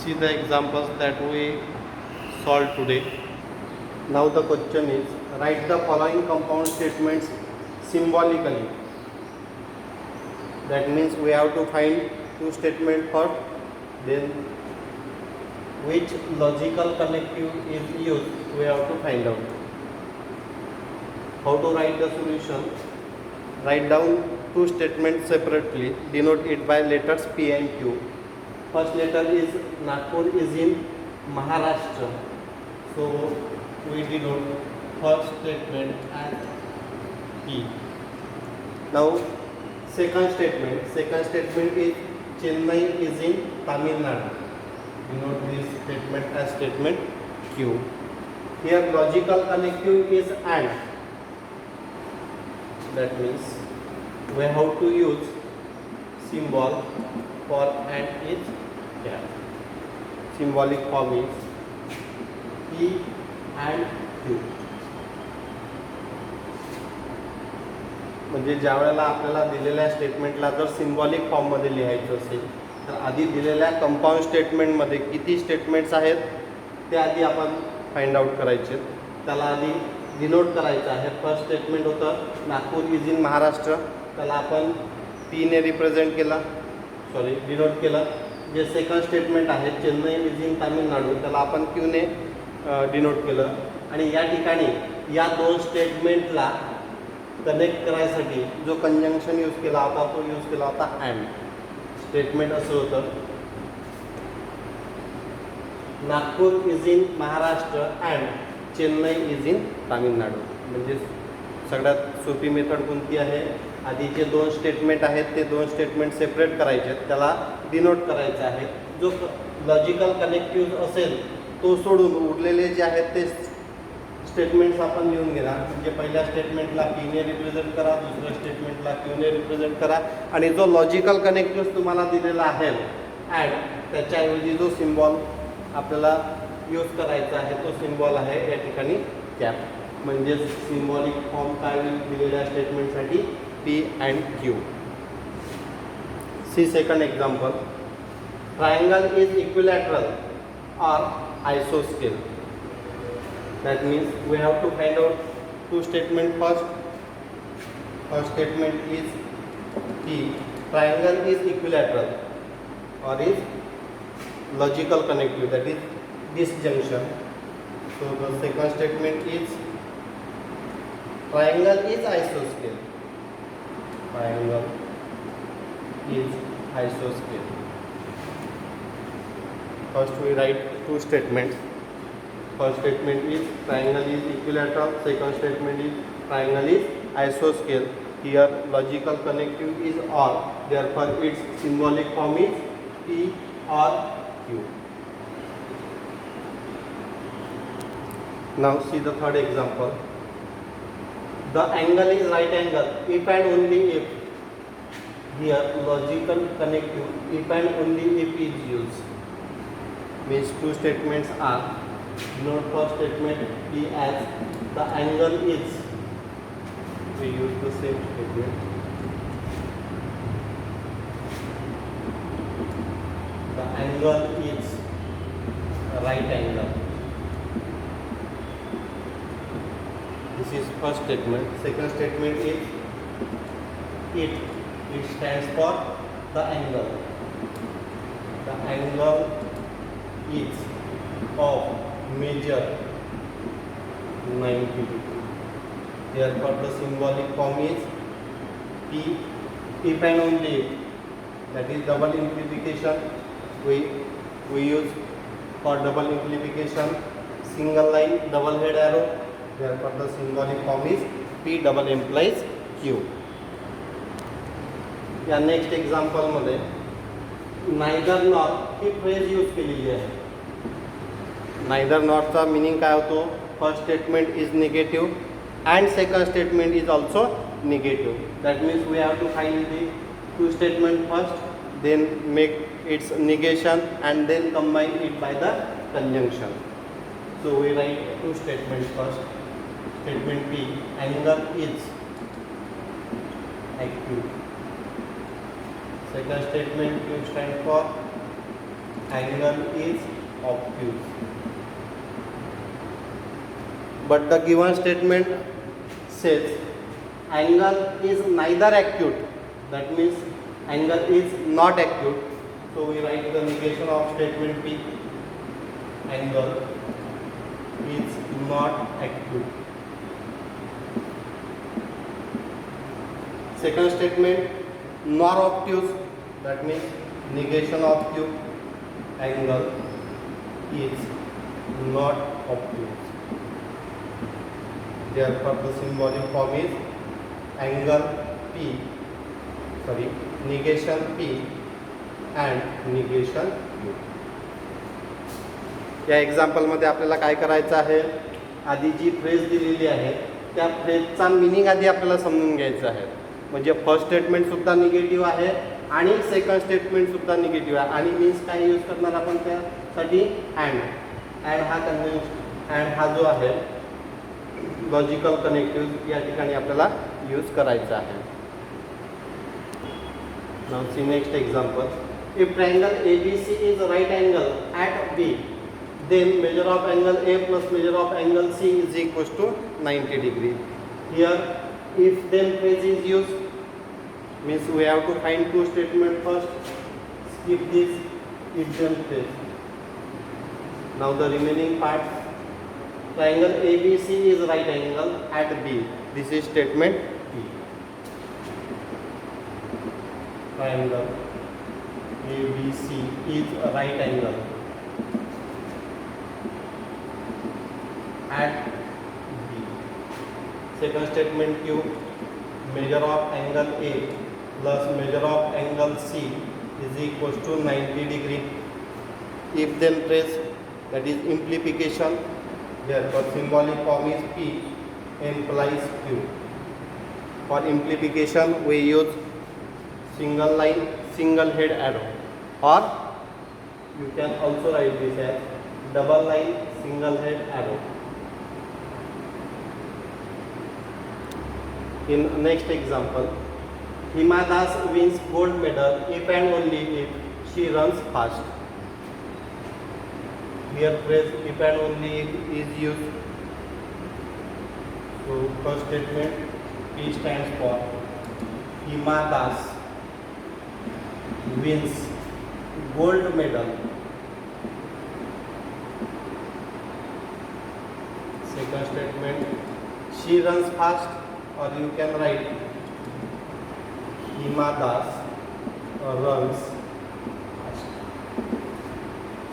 see the examples that we solved today. Now the question is, write the following compound statements symbolically. That means we have to find two statements first, then which logical connective is used, we have to find out. How to write the solution? Write down two statements separately, denote it by letters P and Q. First letter is Nagpur is in Maharashtra. So we denote first statement as P. Now second statement is Chennai is in Tamil Nadu. Denote this statement as statement Q. Here logical connective is AND. That means we have to use symbol for AND is here. Symbolic form is P and Q. म्हणजे ज्या वेळेला आपल्याला दिलेल्या स्टेटमेंटला जर symbolic फॉर्ममध्ये लिहायचं असेल तर आधी दिलेल्या कंपाऊंड स्टेटमेंटमध्ये किती स्टेटमेंट्स आहेत ते आधी आपण फाइंड आउट करायचे. त्याला आधी डिनोट करायचं आहे. फर्स्ट स्टेटमेंट होतं नागपूर इज इन महाराष्ट्र, त्याला आपण पीने रिप्रेझेंट केला, डिनोट केलं. जे सेकंड स्टेटमेंट आहे चेन्नई इज इन तामिळनाडू, त्याला आपण क्यूने डिनोट केलं. आणि या ठिकाणी या दोन स्टेटमेंटला कनेक्ट करायसाठी जो कंजंक्शन यूज केला होता तो यूज केला होता अँड. स्टेटमेंट असं होतं Nagpur is in Maharashtra and Chennai is in Tamil Nadu. म्हणजे सगळ्यात सोपी मेथड कोणती आहे? आधी जे दोन स्टेटमेंट आहेत ते दोन स्टेटमेंट सेपरेट करायचे आहेत, त्याला डिनोट करायचं आहे. जो लॉजिकल कनेक्टिव्ह असेल तो सोडून उरलेले जे आहेत ते स्टेटमेंट्स आपण लिहून घेणार. म्हणजे पहिल्या स्टेटमेंटला पीने रिप्रेझेंट करा, दुसऱ्या स्टेटमेंटला क्यूने रिप्रेझेंट करा, आणि जो लॉजिकल कनेक्टिव्ह तुम्हाला दिलेला आहे ॲड, त्याच्याऐवजी जो सिम्बॉल आपल्याला यूज करायचा आहे तो सिम्बॉल आहे या ठिकाणी कॅप. म्हणजे सिम्बॉलिक फॉर्म काय होईल दिलेल्या स्टेटमेंटसाठी? P and Q. See second example. Triangle is equilateral or आयसोस्केल. That means we have to find out two statement first. First statement is P. Triangle is equilateral or is logical connective, that is disjunction. So the second statement is triangle is isosceles. Triangle is isosceles. First we write two statements. First statement is triangle is equilateral. Second statement is triangle is isosceles. Here logical connective is or, therefore its symbolic form is P or Q. Now see the third example. The angle is right angle if and only if. Here logical connective if and only if is used. Means two statements are. Note first statement P as the angle is. We use the same statement. The angle is right angle. This is first statement. Second statement is it. It stands for the angle. The angle is of measure 90 degree. Therefore the symbolic form is P if and only if. That is double implication. We use for double implication single line double head arrow. Therefore the symbolic form is P double implies Q. या next example मध्ये neither nor ही phrase use केलेली आहे. Neither नॉटचा meaning काय होतो? First statement is negative and second statement is also negative. That means we have to find the two statement first, then make its negation and then combine it by the conjunction. So we write two statement first. स्टेटमेंट P, angle is acute. Second statement Q stands for angle is obtuse. But the given statement says angle is neither acute, that means angle is not acute. So we write the negation of statement P. Angle is not acute. Second statement, nor obtuse, that means negation of Q. Angle is not obtuse. Therefore the symbolic form is angle P, negation P and negation U. या एक्झाम्पलमध्ये आपल्याला काय करायचं आहे, आधी जी phrase दिलेली आहे त्या फ्रेजचा meaning आधी आपल्याला समजून घ्यायचं आहे. म्हणजे फर्स्ट स्टेटमेंटसुद्धा निगेटिव्ह आहे आणि सेकंड स्टेटमेंटसुद्धा निगेटिव्ह आहे. आणि मीन्स काय यूज करणार आपण त्यासाठी अँड हा कन्व्हेन्शन, अँड हा जो आहे लॉजिकल कनेक्टिव्ह या ठिकाणी आपल्याला यूज करायचा आहे. Now see next example. If triangle ABC is right angle at B, then measure of angle A plus measure of angle C is equals to 90 degree. Here if then phrase is used, means we have to find two statement first. Skip this if then phrase. Now the remaining part, triangle ABC is right angle at B. This is statement B. Triangle ABC is a right angle at B. Second statement Q, measure of angle A plus measure of angle C is equals to 90 degree. If then phrase, that is implication. Therefore symbolic form is P implies Q. For implication we use single line, single head arrow, or you can also write this as double line, single head arrow. In next example, Hima Das wins gold medal if and only if she runs fast. Here phrase if and only if is used. So first statement, P stands for Hima Das wins gold medal. Second statement, she runs fast, or you can write Hima Das runs fast.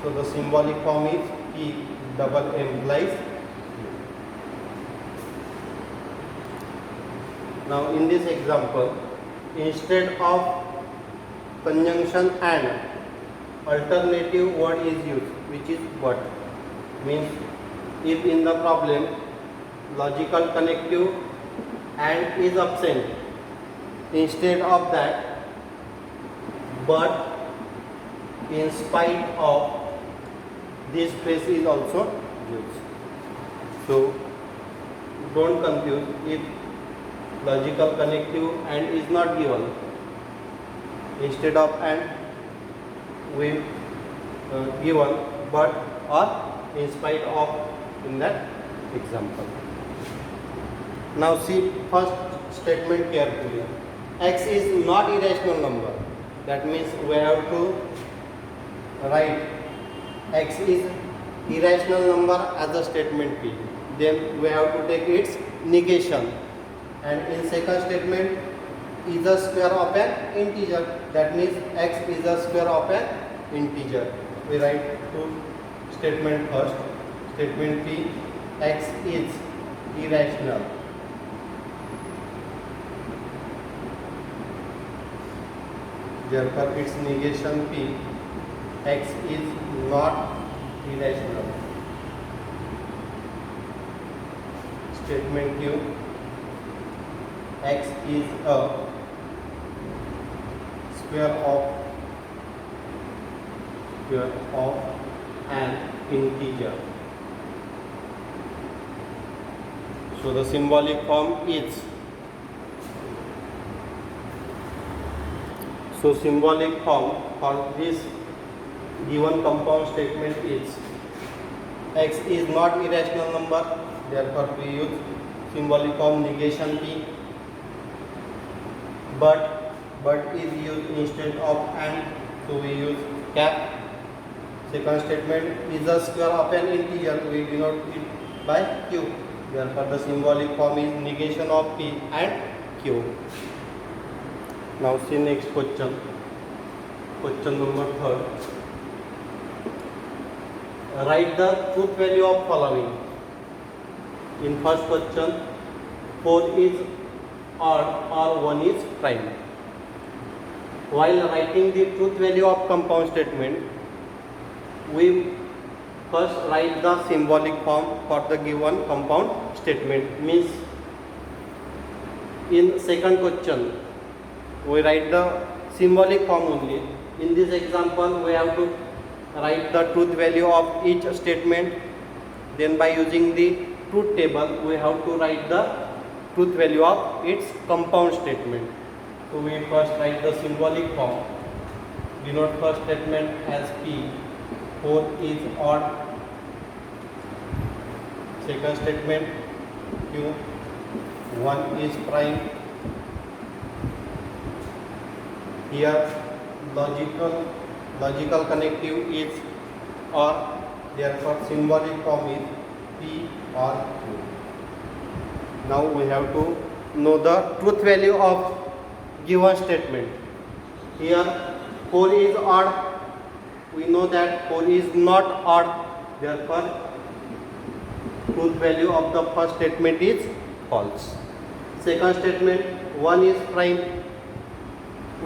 So the symbolic form is P double implies Q. Now in this example, instead of conjunction and, alternative word is used, which is but. Means if in the problem logical connective and is absent, instead of that but in spite of, this phrase is also used. So don't confuse. If logical connective and is not given, instead of and we given but or in spite of in that example. Now see first statement carefully. X is not irrational number. That means we have to write X is irrational number as a statement P. Then we have to take its negation. And in second statement, is a square of an integer. That means X is a square of an integer. We write two statement first. Statement P, X is irrational. Therefore its negation P, X is not irrational. Statement Q, X is a square of an integer. So the symbolic form is, so symbolic form for this given compound statement is x is not irrational number, therefore we use symbolic form negation p. But is used instead of and, so we use cap. Second statement is the square of an integer, we denote it by q. Therefore the symbolic form is negation of p and q. Now see next question. Question number 3rd. Write the truth value of following. In first question, 4 is odd or 1 is prime. While writing the truth value of compound statement, we first write the symbolic form for the given compound statement. Means in second question, we write the symbolic form only. In this example, we have to write the truth value of each statement. Then by using the truth table, we have to write the truth value of its compound statement. So we first write the symbolic form. Denote first statement as P. 4 is odd. Second statement Q. 1 is prime. Here logical connective is or, therefore symbolic form is P or Q. Now we have to know the truth value of given statement. Here 4 is odd. We know that 4 is not odd. Therefore truth value of the first statement is false. Second statement, 1 is prime.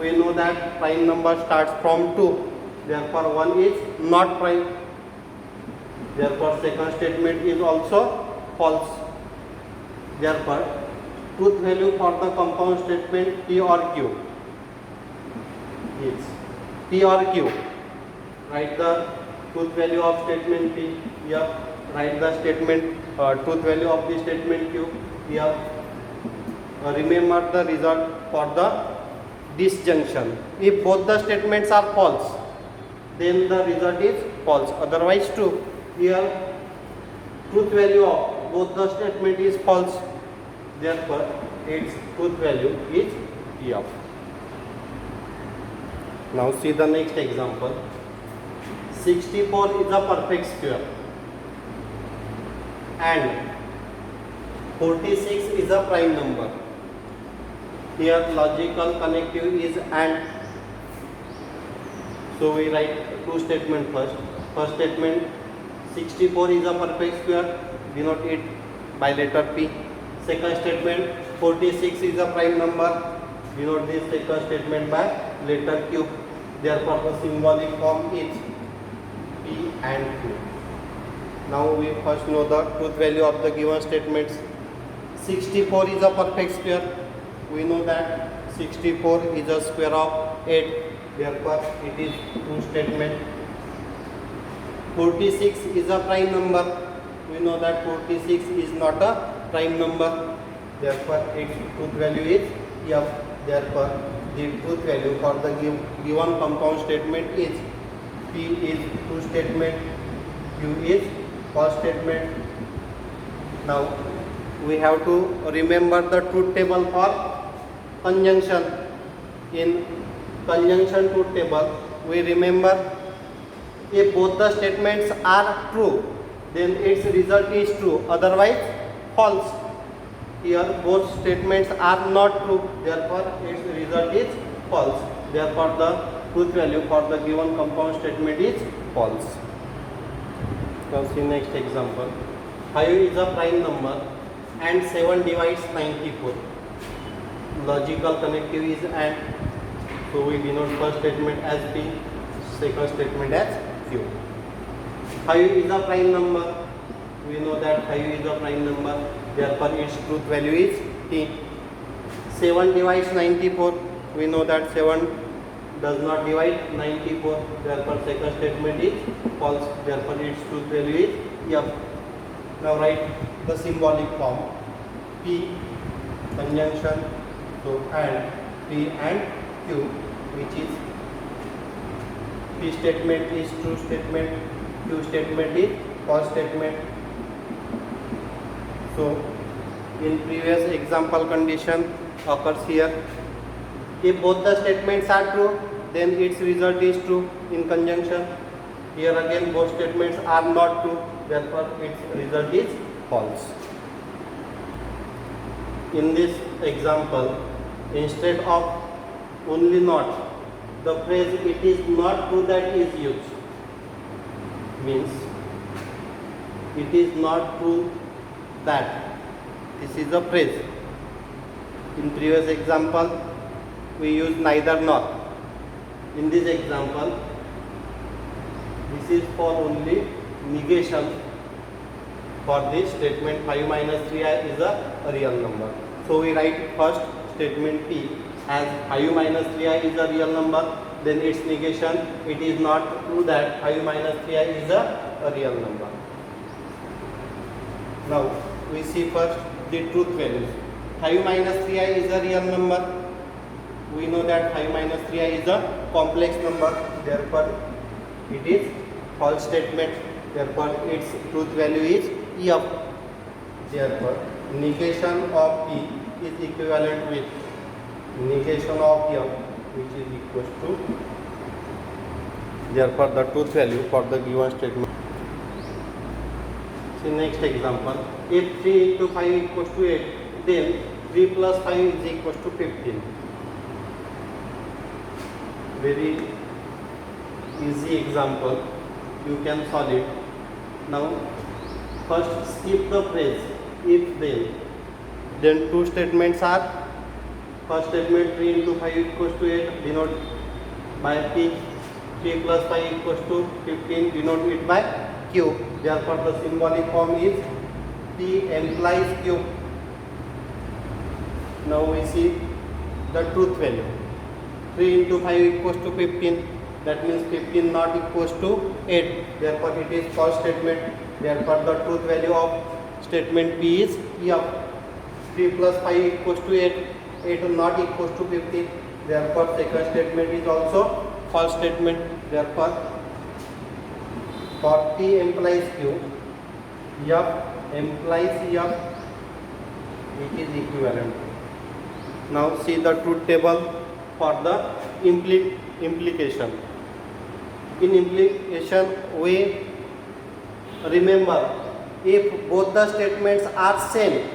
We know that prime number starts from 2. Therefore 1 is not prime. Therefore second statement is also false. Therefore truth value for the compound statement P or Q is P or Q. Write the truth value of statement P here. Write the statement truth value of the statement Q here. Remember the result for the disjunction. If both the statements are false, then the result is false. Otherwise true. Here truth value of both the statement is false. Therefore its truth value is F. Now see the next example. 64 is a perfect square and 46 is a prime number. Here logical connective is and. So we write two statements first. First statement, 64 is a perfect square, denote it by letter P. Second statement, 46 is a prime number, denote this second statement by letter Q. Therefore the symbolic form is P and Q. Now we first know the truth value of the given statements. 64 is a perfect square. We know that 64 is a square of 8. Therefore it is true statement. 46 is a prime number. We know that 46 is not a prime number. Therefore its truth value is F. Therefore the truth value for the given compound statement is P is true statement, Q is false statement. Now we have to remember the truth table for conjunction. In conjunction truth table, we remember if both the statements are true, then its result is true, otherwise false. Here both statements are not true, therefore its result is false. Therefore the truth value for the given compound statement is false. Now see next example. 5 is a prime number and 7 divides 94. Logical connective is and. So we denote first statement as P, second statement as Q. 5 is a prime number. We know that 5 is a prime number. Therefore its truth value is T. 7 divides 94. We know that 7 does not divide 94. Therefore second statement is false. Therefore its truth value is F. Now write the symbolic form. P conjunction, so and P and Q, which is P statement is true statement, Q statement is false statement. So in previous example condition occurs here. If both the statements are true, then its result is true in conjunction. Here again both statements are not true, therefore its result is false. In this example, instead of only not, the phrase "it is not true" that is used. Means it is not true that. This is a phrase. In previous example, we use neither nor. In this example, this is for only negation for this statement 5 minus 3i is a real number. So we write first statement P as 5 minus 3i is a real number, then its negation, it is not true that 5 minus 3i is a real number. Now we see first the truth values. 5 minus 3i is a real number. We know that 5 minus 3i is a complex number, therefore it is false statement, therefore its truth value is F. Therefore negation of P is equivalent with negation of F, which is equal to, therefore the truth value for the given statement. See next example, if 3 into 5 equals to 8, then 3 plus 5 is equal to 15. Very easy example, you can solve it. Now first skip the phrase if then two statements are, first statement 3 into 5 equals to 8 denote by P, 3 plus 5 equals to 15 denote it by Q, therefore the symbolic form is P implies Q. Now we see the truth value. 3 into 5 equals to 15, that means 15 not equals to 8, therefore it is false statement, therefore the truth value of statement P is F. 3 plus 5 equals to 8, 8 not equals to 15, therefore second statement is also false statement, therefore for P implies Q, F implies F, it is equivalent. Now see the truth table for the implication. In implication we remember if both the statements are same,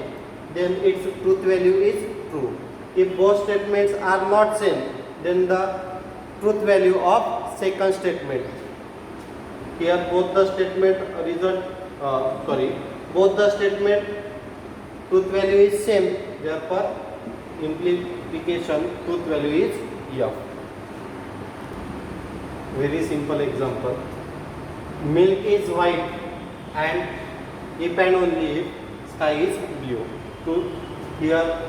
then its truth value is true. If both statements are not same, then the truth value of second statement. Here both the statement both the statement truth value is same, therefore implication truth value is F. Very simple example. Milk is white and if and only if sky is blue. To here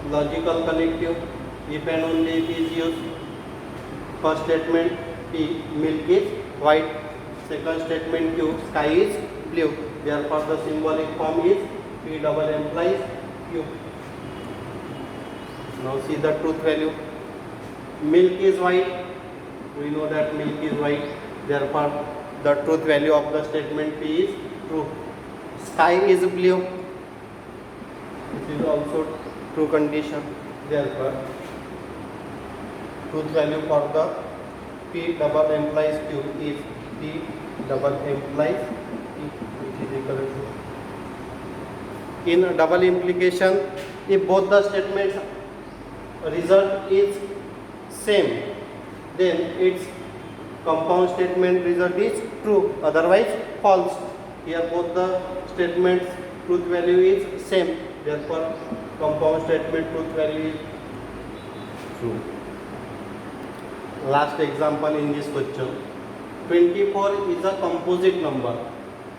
logical connective, if and only if is used. First statement P, milk is white. Second statement Q, sky is blue. Therefore the symbolic form is P double implies Q. Now see the truth value. Milk is white. We know that milk is white. Therefore the truth value of the statement P is true. Sky is blue. This is also true condition. Therefore truth value for the P double implies Q is P double implies P, which is equal to. In a double implication, if both the statements result is same, then its compound statement result is true, otherwise false. Here both the statements truth value is same, therefore compound statement truth value is true. Last example in this question. 24 is a composite number,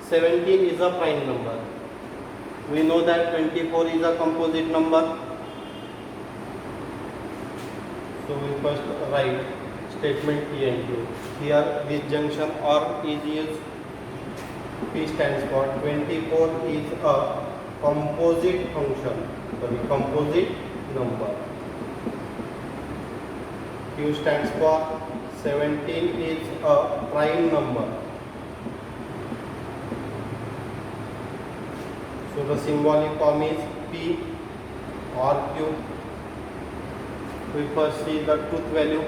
17 is a prime number. We know that 24 is a composite number. So we first write statement P and Q. Here this junction or is used. P stands for 24 is a composite function, composite number. Q stands for 17 is a prime number. So the symbolic form is P or Q. We first see the truth value.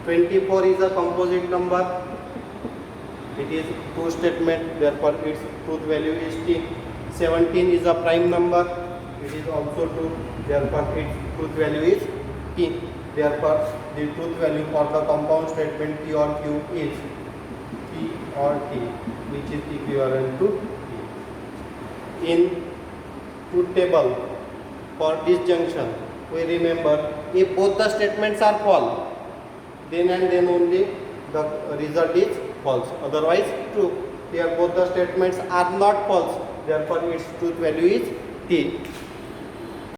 24 is a composite number. It is two statement, therefore its truth value is T. 17 is a prime number. It is also true, therefore its truth value is T. Therefore the truth value for the compound statement P or Q is P or T, which is equivalent to T. In truth table for disjunction, we remember if both the statements are false, then and then only the result is false, otherwise true. Here both the statements are not false, therefore its truth value is T.